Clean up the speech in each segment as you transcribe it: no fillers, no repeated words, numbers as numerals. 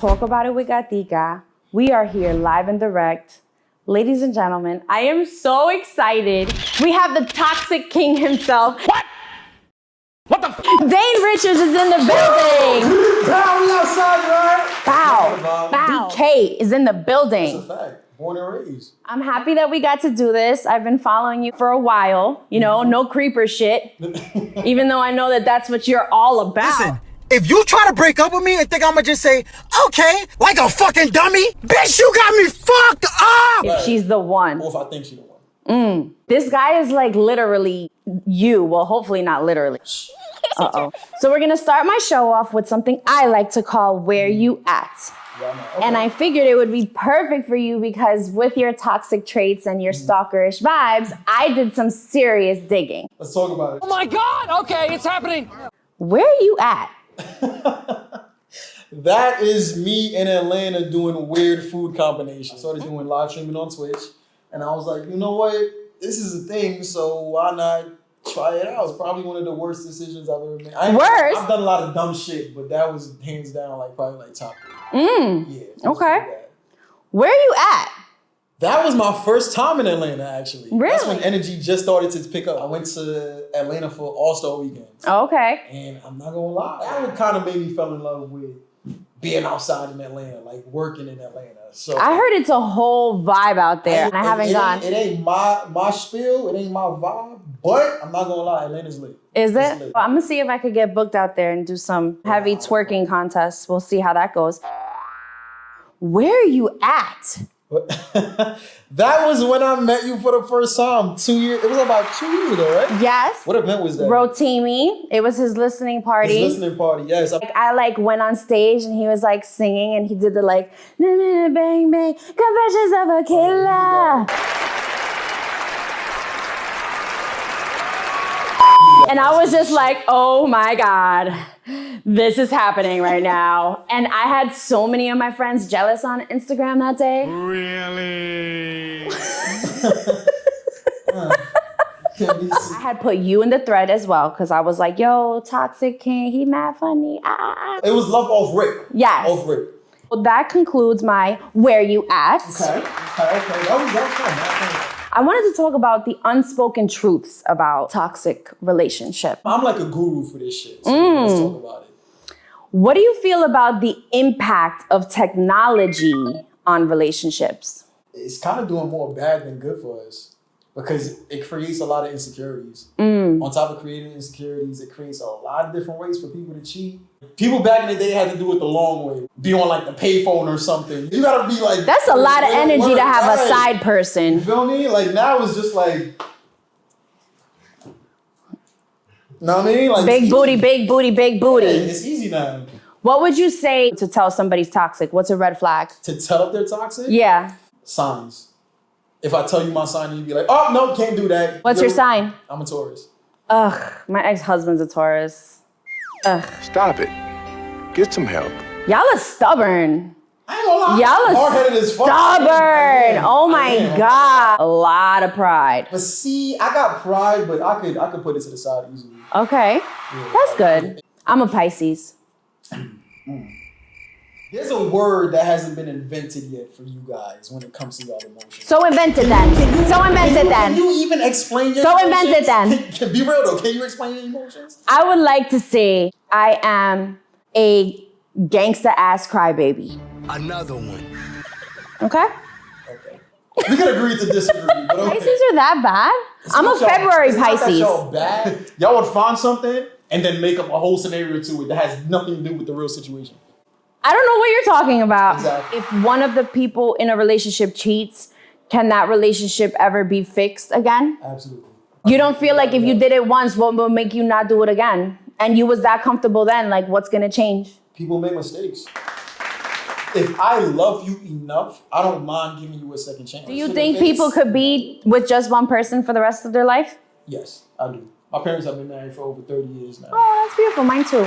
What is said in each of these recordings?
Talk About It with Gatica. We are here live and direct. Ladies and gentlemen, I am so excited. We have the toxic king himself. What the Dane Richards is in the building. Pow, we outside, right? Bow. DK is in the building. That's a fact. Born and raised. I'm happy that we got to do this. I've been following you for a while. You know, no creeper shit. Even though I know that that's what you're all about. Listen, if you try to break up with me and think I'm gonna just say, okay, like a fucking dummy, bitch, you got me fucked up! If she's the one. Or if I think she's the one. This guy is like literally you. Well, hopefully not literally. Uh-oh. So we're gonna start my show off with something I like to call Where You At. Yeah, okay. And I figured it would be perfect for you because with your toxic traits and your stalkerish vibes, I did some serious digging. Let's talk about it. Oh my God, okay, it's happening. Where are you at? That is me in Atlanta doing weird food combinations. Started doing live streaming on Twitch. And I was like, you know what? This is a thing, so why not try it out? It's probably one of the worst decisions I've ever made. Worst? I've done a lot of dumb shit, but that was hands down probably top 3. Yeah. Okay. Where are you at? That was my first time in Atlanta, actually. Really? That's when energy just started to pick up. I went to Atlanta for All-Star Weekend. Okay. And I'm not gonna lie, that would kind of made me fall in love with being outside in Atlanta, like working in Atlanta. So I heard it's a whole vibe out there, and I haven't gone. It ain't my spiel, it ain't my vibe, but I'm not gonna lie, Atlanta's lit. Is It's it? lit. Well, I'm gonna see if I could get booked out there and do some heavy twerking contests. We'll see how that goes. Where are you at? That was when I met you for the first time. 2 years. It was about 2 years ago, right? Yes. What event was that? Rotimi. It was his listening party. His listening party. Yes. I went on stage and he was like singing and he did the like bang bang confessions of a killer. And I was just like, oh my God, this is happening right now. And I had so many of my friends jealous on Instagram that day. Really? I had put you in the thread as well because I was like, yo, Toxic King, he mad funny. It was love off rip. Yes. Off rip. Well, that concludes my Where You At. Okay. That was fun. I wanted to talk about the unspoken truths about toxic relationship. I'm like a guru for this shit. So let's talk about it. What do you feel about the impact of technology on relationships? It's kind of doing more bad than good for us because it creates a lot of insecurities. On top of creating insecurities, it creates a lot of different ways for people to cheat. People back in the day had to do it the long way. Be on like the payphone or something. You gotta be like... That's a lot of energy to have a side You person. feel me? Like now it's just like... Know what I mean? Like Big booty, big booty, big booty. Yeah, it's easy now. What would you say to tell somebody's toxic? What's a red flag? To tell if they're toxic? Yeah. Signs. If I tell you my sign, you'd be like, oh, no, can't do that. What's your sign? I'm a Taurus. Ugh, my ex-husband's a Taurus. Ugh. Stop it. Get some help. Y'all are stubborn. I ain't gonna lie. Y'all are hard-headed as fuck. stubborn. Oh I my am. God. A lot of pride. But see, I got pride, but I could put it to the side easily. Okay. Yeah. That's good. I'm a Pisces. There's a word that hasn't been invented yet for you guys when it comes to y'all emotions. So invented then. Can you even explain your So emotions? invented then. Can be real though. Can you explain your emotions? I would like to say I am a gangsta ass crybaby. Another one. Okay? Okay. We can agree to disagree. But okay. Pisces are that bad? I'm a February It's not that Pisces. y'all bad. Y'all would find something and then make up a whole scenario to it that has nothing to do with the real situation. I don't know what you're talking about. Exactly. If one of the people in a relationship cheats, can that relationship ever be fixed again? Absolutely. You don't feel like if you did it once, what will make you not do it again? And you was that comfortable then, like what's gonna change? People make mistakes. If I love you enough, I don't mind giving you a second chance. Do you think people could be with just one person for the rest of their life? Yes, I do. My parents have been married for over 30 years now. Oh, that's beautiful. Mine too.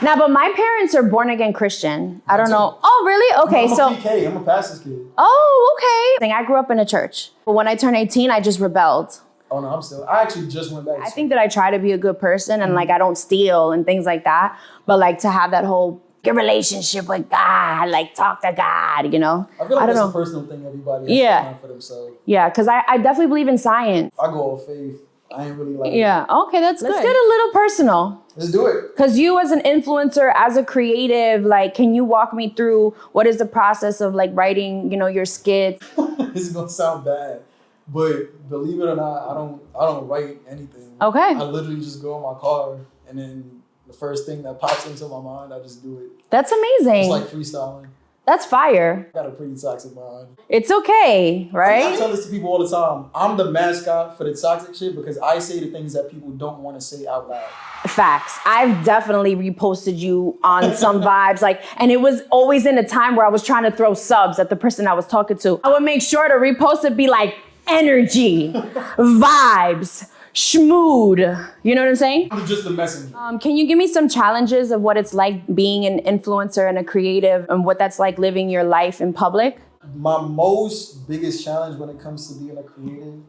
Now, but my parents are born again Christian. I don't know. Oh, really? Okay, I'm so. a PK. I'm a pastor's kid. Oh, okay. I grew up in a church. But when I turned 18, I just rebelled. Oh no, I actually just went back. I think that I try to be a good person and like I don't steal and things like that. But like to have that whole your relationship with God, like talk to God, you know? I feel like don't that's know. a personal thing everybody has Yeah. to find for themselves. Yeah, because I definitely believe in science. I go off faith. I ain't really like, Yeah, okay, that's good. Let's get a little personal. let's do it. Because you as an influencer, as a creative, like, can you walk me through what is the process of like writing, you know, your skits? This is gonna sound bad, but believe it or not, I don't write anything. Okay. I literally just go in my car and then the first thing that pops into my mind, I just do it. That's amazing. It's like freestyling. That's fire. I got a pretty toxic mind. It's okay, I right? tell this to people all the time. I'm the mascot for the toxic shit because I say the things that people don't want to say out loud. Facts. I've definitely reposted you on some vibes, like, and it was always in a time where I was trying to throw subs at the person I was talking to. I would make sure to repost it, be like, energy, vibes, schmood. You know what I'm saying? I'm just the messenger. Can you give me some challenges of what it's like being an influencer and a creative and what that's like living your life in public? My most biggest challenge when it comes to being a creative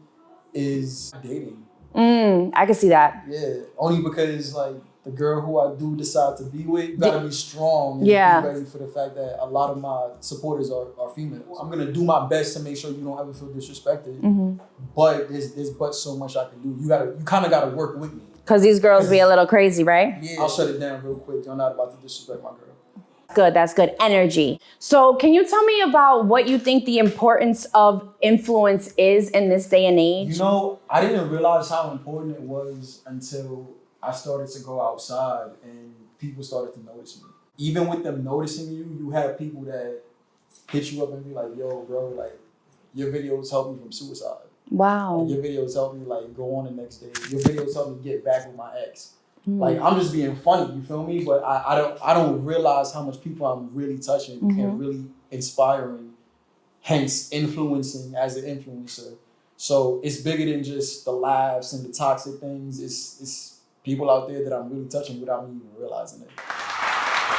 is dating. I can see that. Yeah, only because like the girl who I do decide to be with, gotta be strong and Yeah. be ready for the fact that a lot of my supporters are females. I'm gonna do my best to make sure you don't ever feel disrespected. But there's but so much I can do. You kind of gotta work with me. Because these girls be a little crazy, right? Yeah, I'll shut it down real quick. I'm not about to disrespect my girl. Good, that's good. Energy. So can you tell me about what you think the importance of influence is in this day and age? You know, I didn't realize how important it was until I started to go outside and people started to notice me. Even with them noticing you, you have people that hit you up and be like, yo, bro, like, your videos helped me from suicide. Wow. Your videos helped me, like, go on the next day. Your videos helped me get back with my ex. Like, I'm just being funny, you feel me? But I don't realize how much people I'm really touching and really inspiring, hence influencing as an influencer. So it's bigger than just the laughs and the toxic things. It's people out there that I'm really touching without me even realizing it.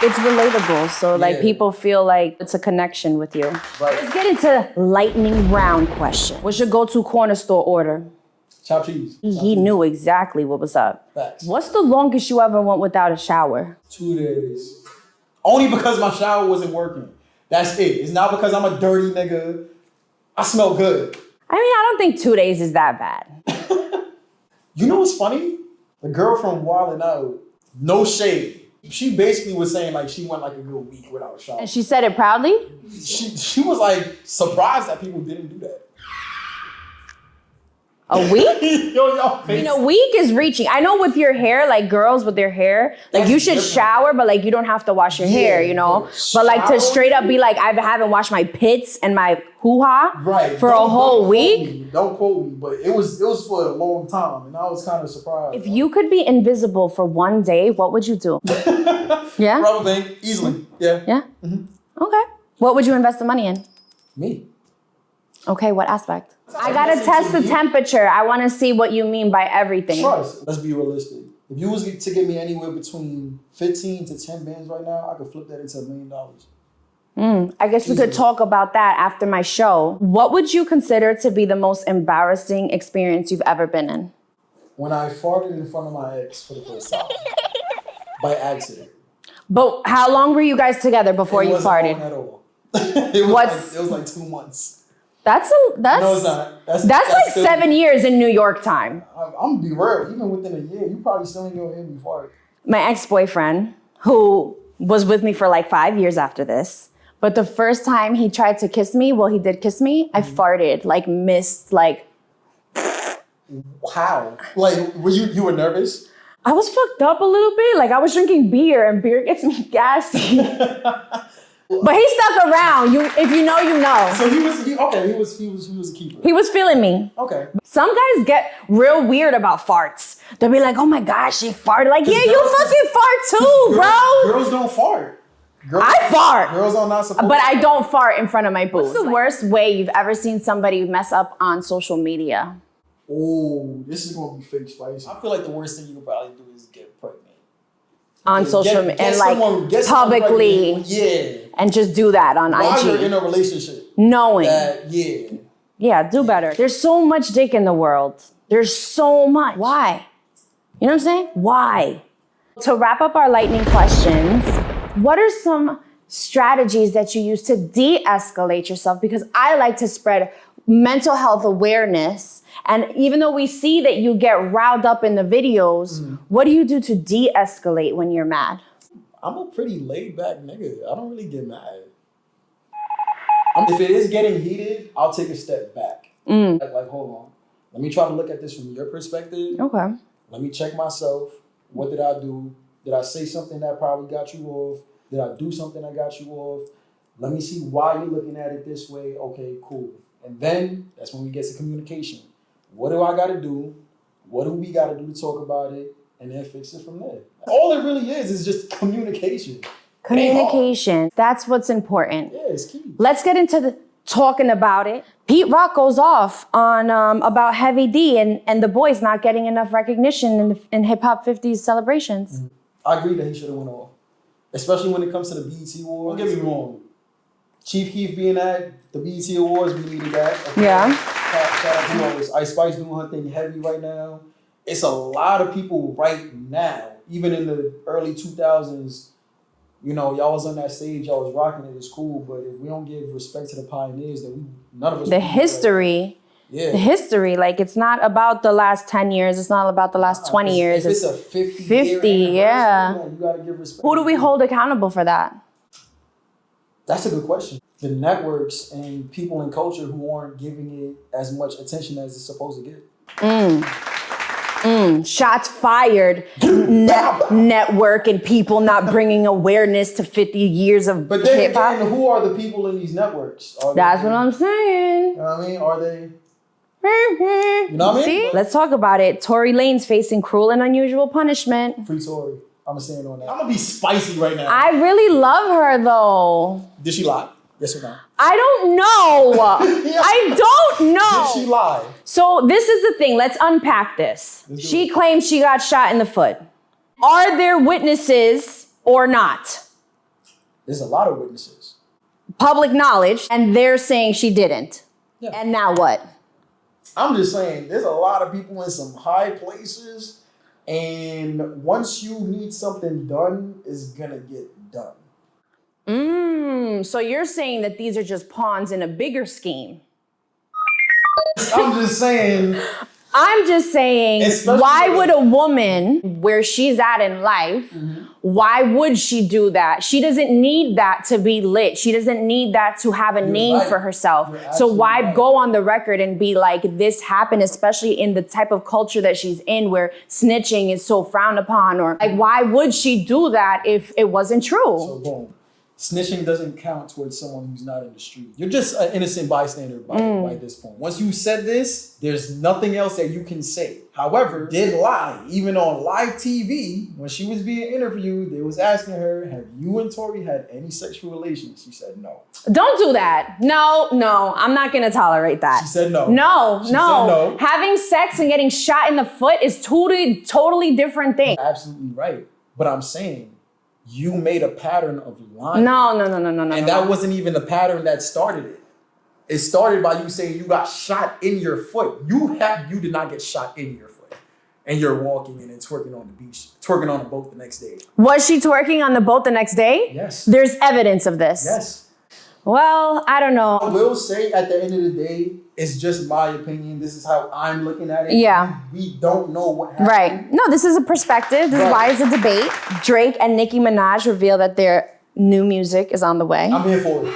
It's relatable. So like Yeah. people feel like it's a connection with you. Right. Let's get into lightning round question. What's your go-to corner store order? Chopped cheese. He knew exactly what was up. Facts. What's the longest you ever went without a shower? 2 days. Only because my shower wasn't working. That's it. It's not because I'm a dirty nigga. I smell good. I mean, I don't think 2 days is that bad. You know what's funny? The girl from Wild 'N Out, no shade. She basically was saying like she went like a good week without a shower. And she said it proudly? She was like surprised that people didn't do that. A week? Yo, y'all face. You know, week is reaching. I know with your hair, like girls with their hair, like That's you should different. shower, but like you don't have to wash your hair, you know? but But like to shower? straight up be like, I haven't washed my pits and my hoo-ha Right. for a Don't whole quote week. me. Don't quote me, but it was for a long time, and I was kind of surprised. If you could be invisible for one day, what would you do? Yeah? Probably easily, yeah. Yeah? Okay. What would you invest the money in? Me. Okay, what aspect? I gotta test the temperature. I wanna see what you mean by everything. Trust. Let's be realistic. If you was to get me anywhere between 15 to 10 bands right now, I could flip that into $1 million. I guess we could talk about that after my show. What would you consider to be the most embarrassing experience you've ever been in? When I farted in front of my ex for the first time. By accident. But how long were you guys together before It you wasn't farted? long at all. it was like 2 months. That's No, it's not. That's like still- 7 years in New York time. I'm gonna be real. Even within a year, you probably still ain't gonna hear me fart. My ex-boyfriend, who was with me for like 5 years after this, but the first time he tried to kiss me, well, he did kiss me, I farted, like missed, like, How? Like, you were nervous? I was fucked up a little bit. Like I was drinking beer and beer gets me gassy. But he stuck around. If you know, you know. So he was a keeper. He was feeling me. Okay. Some guys get real weird about farts. They'll be like, oh my gosh, she farted. Like, yeah, you girls- fucking fart too, bro. Girls don't fart. Girls, I fart. Girls are not supposed But to. I don't fart in front of my booth. What's the worst way you've ever seen somebody mess up on social media? Oh, this is gonna be fake spicy. I feel like the worst thing you could probably do is get pregnant. On social media and like get someone publicly pregnant. Yeah. and just do that on While you're in IG. a relationship. Knowing. Yeah. Yeah, do better. There's so much dick in the world. There's so much. Why? You know what I'm saying? Why? To wrap up our lightning questions, What are some strategies that you use to de-escalate yourself? Because I like to spread mental health awareness. And even though we see that you get riled up in the videos, what do you do to de-escalate when you're mad? I'm a pretty laid back nigga. I don't really get mad. If it is getting heated, I'll take a step back. Like, hold on. Let me try to look at this from your perspective. Okay. Let me check myself. What did I do? Did I say something that probably got you off? Did I do something that got you off? Let me see why you're looking at it this way. Okay, cool. And then that's when we get to communication. What do I got to do? What do we got to do to talk about it? And then fix it from there. All it really is just communication. Communication. That's what's important. Yeah, it's key. Let's get into the talking about it. Pete Rock goes off on about Heavy D and the boys not getting enough recognition in Hip Hop 50's celebrations. I agree that he should have went off. Especially when it comes to the BET Awards. Don't get me wrong. Chief Keef being at the BET Awards, we needed that. Okay. Yeah. Shout out to us. Ice Spice doing her thing heavy right now. It's a lot of people right now, even in the early 2000s, you know, y'all was on that stage, y'all was rocking it, it's cool, but if we don't give respect to the pioneers, then none of us... The history, like it's not about the last 10 years, it's not about the last 20 years. If it's a 50 yeah. You gotta give respect. Who do we hold accountable for that? That's a good question. The networks and people in culture who aren't giving it as much attention as it's supposed to get. Shots fired. Network and people not bringing awareness to 50 years of But then hip-hop. again, who are the people in these networks? That's what I'm saying. You know what I mean? Are they... You know what I mean? See? Let's talk about it. Tory Lanez facing cruel and unusual punishment. Free Tory. I'm saying on that. I'm gonna be spicy right now. I really love her though. Did she lie? Yes or no? I don't know. I don't know. Did she lie? So this is the thing. Let's unpack this. She claims she got shot in the foot. Are there witnesses or not? There's a lot of witnesses. Public knowledge, and they're saying she didn't. Yeah. And now what? I'm just saying, there's a lot of people in some high places, and once you need something done, it's gonna get done. So you're saying that these are just pawns in a bigger scheme. I'm just saying, why would a woman, where she's at in life, why would she do that? She doesn't need that to be lit. She doesn't need that to have a name for herself. So why go on the record and be like, this happened, especially in the type of culture that she's in where snitching is so frowned upon? Or like, why would she do that if it wasn't true? So boom. Snitching doesn't count towards someone who's not in the street. You're just an innocent bystander by this point. Once you said this, there's nothing else that you can say. However, did lie. Even on live TV, when she was being interviewed, they was asking her, have you and Tory had any sexual relations? She said no. Don't do that. No, I'm not gonna tolerate that. She said no. No. She said no. Having sex and getting shot in the foot is totally different thing. Absolutely right. But I'm saying, you made a pattern of lying. No. And that wasn't even the pattern that started it. It started by you saying you got shot in your foot. You did not get shot in your foot. And you're walking in and twerking on the beach, twerking on a boat the next day. Was she twerking on the boat the next day? Yes. There's evidence of this. Yes. Well, I don't know. I will say at the end of the day, it's just my opinion. This is how I'm looking at it. Yeah. We don't know what happened. Right. No, this is a perspective. This is why it's a debate. Drake and Nicki Minaj reveal that their new music is on the way. I'm here for it.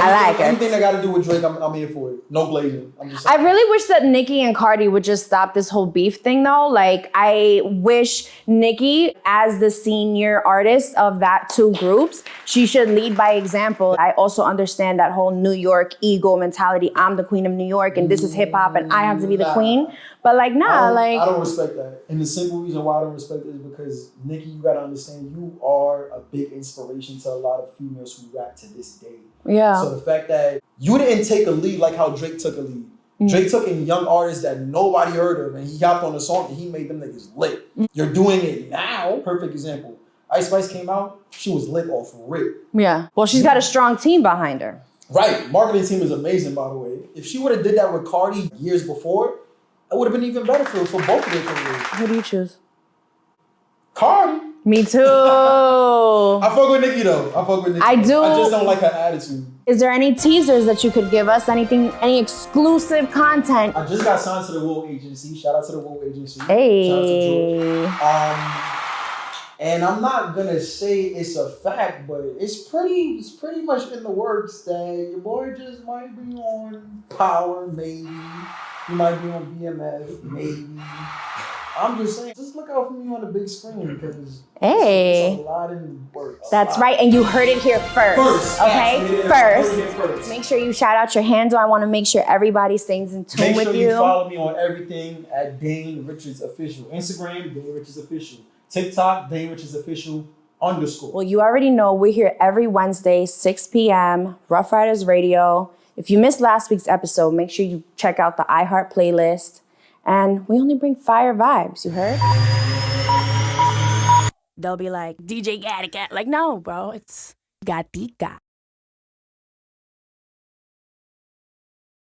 Anything that got to do with Drake, I'm here for it. No blazing. I really wish that Nicki and Cardi would just stop this whole beef thing though. Like, I wish Nicki, as the senior artist of that two groups, she should lead by example. I also understand that whole New York ego mentality. I'm the queen of New York and this is hip hop and I have to be the queen. But like, I don't respect that. And the simple reason why I don't respect it is because, Nicki, you got to understand, you are a big inspiration to a lot of females who rap to this day. Yeah. So the fact that you didn't take a lead like how Drake took a lead. Drake took in young artists that nobody heard of and he hopped on a song and he made them niggas lit. You're doing it now. Perfect example. Ice Spice came out, she was lit off rip. Yeah. Well, she's got a strong team behind her. Right. Marketing team is amazing, by the way. If she would have did that with Cardi years before, it would have been even better for both of their careers. Who do you choose? Cardi. Me too. I fuck with Nicki though. I fuck with Nicki. I do. I just don't like her attitude. Is there any teasers that you could give us? Anything, any exclusive content? I just got signed to the Wool Agency. Shout out to the Wool Agency. Hey. Shout out to George. And I'm not gonna say it's a fact, but it's pretty much in the works that your boy just might be on Power, maybe. He might be on BMF, maybe. I'm just saying, just look out for me on the big screen because it's a lot in the works. That's right, and you heard it here first. Okay, first. Make sure you shout out your handle. I want to make sure everybody stays in tune with you. Make sure you follow me on everything at Dane Richards Official. Instagram, Dane Richards Official. TikTok, Dane Richards Official _. Well, you already know we're here every Wednesday, 6 p.m., Rough Riders Radio. If you missed last week's episode, make sure you check out the iHeart playlist. And we only bring fire vibes, you heard? They'll be like, DJ Gatica. Like, no, bro, it's Gatica.